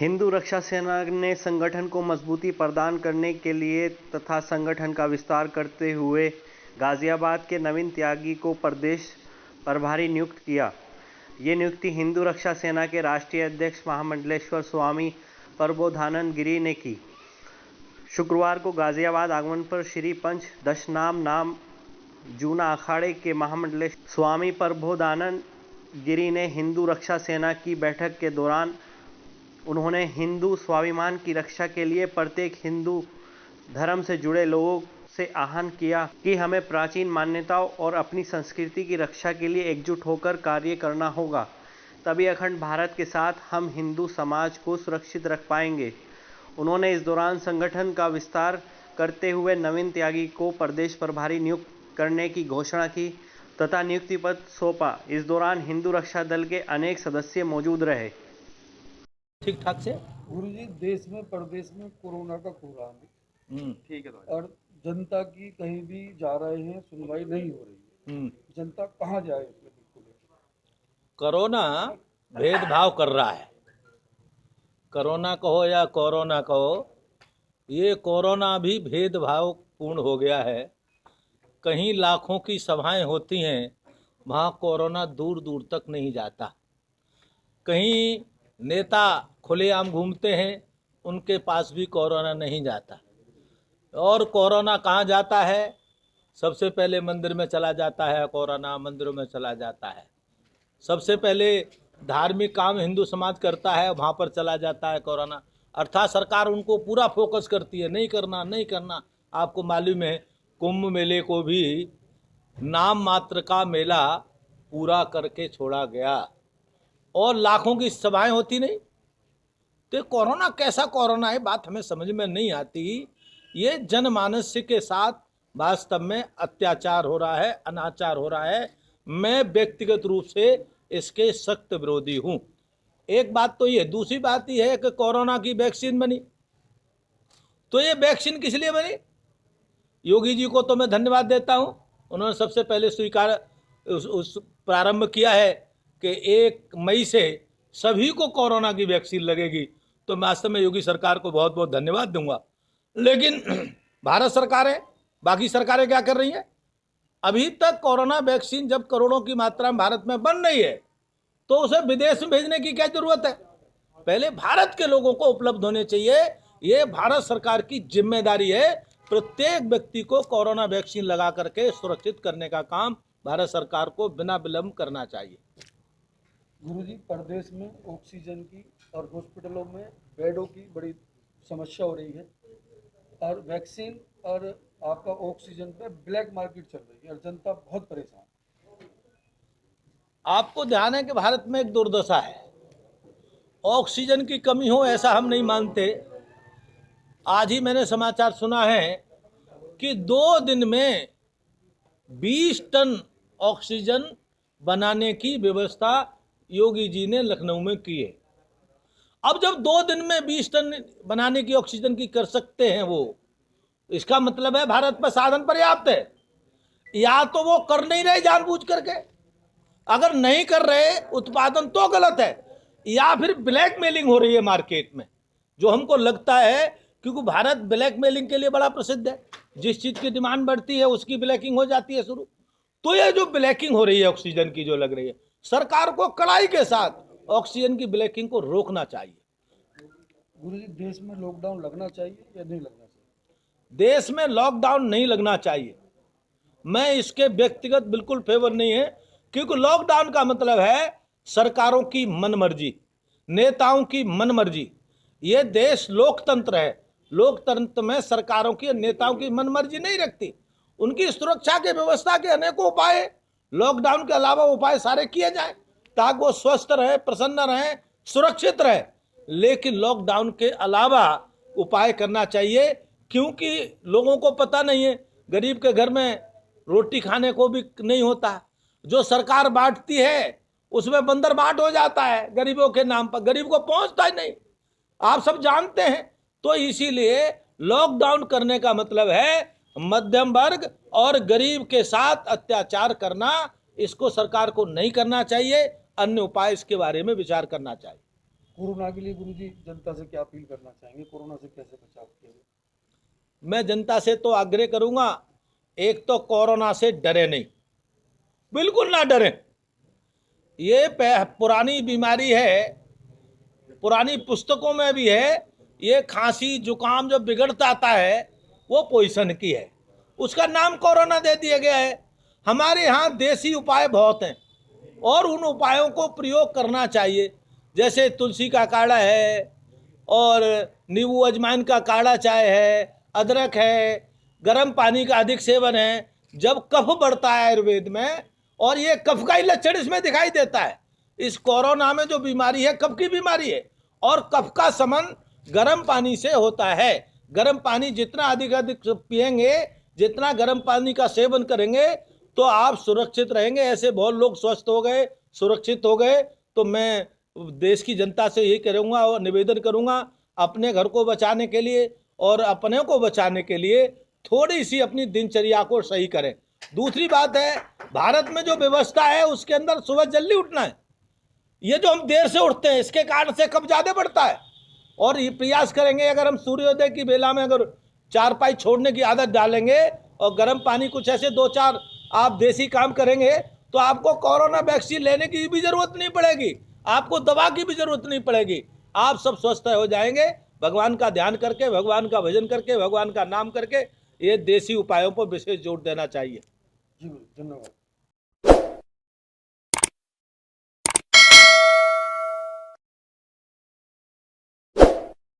हिंदू रक्षा सेना ने संगठन को मजबूती प्रदान करने के लिए तथा संगठन का विस्तार करते हुए गाजियाबाद के नवीन त्यागी को प्रदेश प्रभारी नियुक्त किया। ये नियुक्ति हिंदू रक्षा सेना के राष्ट्रीय अध्यक्ष महामंडलेश्वर स्वामी प्रबोधानंद गिरी ने की। शुक्रवार को गाजियाबाद आगमन पर श्री पंच दशनाम नाम जूना अखाड़े के महामंडलेश्वर स्वामी प्रबोधानंद गिरी ने हिंदू रक्षा सेना की बैठक के दौरान उन्होंने हिंदू स्वाभिमान की रक्षा के लिए प्रत्येक हिंदू धर्म से जुड़े लोगों से आह्वान किया कि हमें प्राचीन मान्यताओं और अपनी संस्कृति की रक्षा के लिए एकजुट होकर कार्य करना होगा, तभी अखंड भारत के साथ हम हिंदू समाज को सुरक्षित रख पाएंगे। उन्होंने इस दौरान संगठन का विस्तार करते हुए नवीन त्यागी को प्रदेश प्रभारी नियुक्त करने की घोषणा की तथा नियुक्ति पत्र सौंपा। इस दौरान हिंदू रक्षा दल के अनेक सदस्य मौजूद रहे। ठीक ठाक से गुरुजी, देश में प्रदेश में कोरोना का कोहराम है, ठीक है, और जनता की कहीं भी जा रहे हैं, सुनवाई नहीं हो रही है। जनता कहाँ जाए? कोरोना भेदभाव कर रहा है। कोरोना कहो या कोरोना कहो, ये कोरोना भी भेदभाव पूर्ण हो गया है। कहीं लाखों की सभाएं होती हैं, वहाँ कोरोना दूर दूर तक नहीं जाता। कहीं नेता खुलेआम घूमते हैं, उनके पास भी कोरोना नहीं जाता। और कोरोना कहाँ जाता है? सबसे पहले मंदिर में चला जाता है कोरोना, मंदिरों में चला जाता है। सबसे पहले धार्मिक काम हिंदू समाज करता है, वहाँ पर चला जाता है कोरोना। अर्थात सरकार उनको पूरा फोकस करती है, नहीं करना नहीं करना। आपको मालूम है, कुंभ मेले को भी नाम मात्र का मेला पूरा करके छोड़ा गया और लाखों की सभाएं होती नहीं। तो कोरोना कैसा कोरोना है, बात हमें समझ में नहीं आती। ये जनमानस के साथ वास्तव में अत्याचार हो रहा है, अनाचार हो रहा है। मैं व्यक्तिगत रूप से इसके सख्त विरोधी हूँ। एक बात तो ये, दूसरी बात ये है कि कोरोना की वैक्सीन बनी, तो ये वैक्सीन किस लिए बनी? योगी जी को तो मैं धन्यवाद देता हूँ, उन्होंने सबसे पहले स्वीकार उस प्रारंभ किया है कि 1 मई से सभी को कोरोना की वैक्सीन लगेगी। तो मैं वास्तव में योगी सरकार को बहुत बहुत धन्यवाद दूंगा। लेकिन भारत सरकारें, बाकी सरकारें क्या कर रही हैं? अभी तक कोरोना वैक्सीन जब करोड़ों की मात्रा में भारत में बन रही है, तो उसे विदेश में भेजने की क्या जरूरत है? पहले भारत के लोगों को उपलब्ध होने चाहिए। ये भारत सरकार की जिम्मेदारी है। प्रत्येक व्यक्ति को कोरोना वैक्सीन लगा करके सुरक्षित करने का काम भारत सरकार को बिना विलंब करना चाहिए। गुरुजी, प्रदेश में ऑक्सीजन की और हॉस्पिटलों में बेडों की बड़ी समस्या हो रही है, और वैक्सीन और आपका ऑक्सीजन पे ब्लैक मार्केट चल रही है और जनता बहुत परेशान। आपको ध्यान है कि भारत में एक दुर्दशा है, ऑक्सीजन की कमी हो ऐसा हम नहीं मानते। आज ही मैंने समाचार सुना है कि 2 दिन में 20 टन ऑक्सीजन बनाने की व्यवस्था योगी जी ने लखनऊ में की है। अब जब 2 दिन में 20 टन बनाने की ऑक्सीजन की कर सकते हैं वो, इसका मतलब है भारत में साधन पर्याप्त है। या तो वो कर नहीं रहे जानबूझ करके, अगर नहीं कर रहे उत्पादन तो गलत है, या फिर ब्लैकमेलिंग हो रही है मार्केट में, जो हमको लगता है, क्योंकि भारत ब्लैकमेलिंग के लिए बड़ा प्रसिद्ध है। जिस चीज की डिमांड बढ़ती है उसकी ब्लैकिंग हो जाती है शुरू। तो ये जो ब्लैकिंग हो रही है ऑक्सीजन की जो लग रही है, सरकार को कड़ाई के साथ ऑक्सीजन की ब्लैकिंग को रोकना चाहिए। गुरुजी, देश में लॉकडाउन लगना चाहिए या नहीं लगना चाहिए? देश में लॉकडाउन नहीं लगना चाहिए। मैं इसके व्यक्तिगत बिल्कुल फेवर नहीं है, क्योंकि लॉकडाउन का मतलब है सरकारों की मनमर्जी, नेताओं की मनमर्जी। ये देश लोकतंत्र है, लोकतंत्र में सरकारों की, नेताओं की मनमर्जी नहीं रखती। उनकी सुरक्षा के व्यवस्था के अनेकों उपाय, लॉकडाउन के अलावा उपाय सारे किए जाएं ताकि वो स्वस्थ रहे, प्रसन्न रहे, सुरक्षित रहे। लेकिन लॉकडाउन के अलावा उपाय करना चाहिए, क्योंकि लोगों को पता नहीं है, गरीब के घर में रोटी खाने को भी नहीं होता। जो सरकार बांटती है उसमें बंदर बांट हो जाता है गरीबों के नाम पर, गरीब को पहुंचता ही नहीं, आप सब जानते हैं। तो इसीलिए लॉकडाउन करने का मतलब है मध्यम वर्ग और गरीब के साथ अत्याचार करना। इसको सरकार को नहीं करना चाहिए। अन्य उपाय इसके बारे में विचार करना चाहिए। कोरोना के लिए गुरुजी जनता से क्या अपील करना चाहेंगे? कोरोना से कैसे बचाव किया जाए? मैं जनता से तो आग्रह करूंगा, एक तो कोरोना से डरे नहीं, बिल्कुल ना डरें। ये पुरानी बीमारी है, पुरानी पुस्तकों में भी है। ये खांसी जुकाम जो बिगड़ता आता है वो पोइसन की है, उसका नाम कोरोना दे दिया गया है। हमारे यहाँ देसी उपाय बहुत हैं और उन उपायों को प्रयोग करना चाहिए, जैसे तुलसी का काढ़ा है और नींबू अजवाइन का काढ़ा चाय है, अदरक है, गर्म पानी का अधिक सेवन है। जब कफ बढ़ता है आयुर्वेद में, और ये कफ का ही लक्षण इसमें दिखाई देता है। इस कोरोना में जो बीमारी है कफ की बीमारी है, और कफ का संबंध गर्म पानी से होता है। गर्म पानी जितना अधिक पिएंगे, जितना गर्म पानी का सेवन करेंगे, तो आप सुरक्षित रहेंगे। ऐसे बहुत लोग स्वस्थ हो गए, सुरक्षित हो गए। तो मैं देश की जनता से यही करूँगा और निवेदन करूँगा, अपने घर को बचाने के लिए और अपने को बचाने के लिए थोड़ी सी अपनी दिनचर्या को सही करें। दूसरी बात है, भारत में जो व्यवस्था है उसके अंदर सुबह जल्दी उठना है। ये जो हम देर से उठते हैं इसके कारण से कब ज़्यादा बढ़ता है। और ये प्रयास करेंगे, अगर हम सूर्योदय की बेला में अगर चारपाई छोड़ने की आदत डालेंगे और गर्म पानी कुछ ऐसे 2-4 आप देसी काम करेंगे, तो आपको कोरोना वैक्सीन लेने की भी जरूरत नहीं पड़ेगी, आपको दवा की भी जरूरत नहीं पड़ेगी। आप सब स्वस्थ हो जाएंगे, भगवान का ध्यान करके, भगवान का भजन करके, भगवान का नाम करके। ये देसी उपायों पर विशेष जोर देना चाहिए। जी धन्यवाद।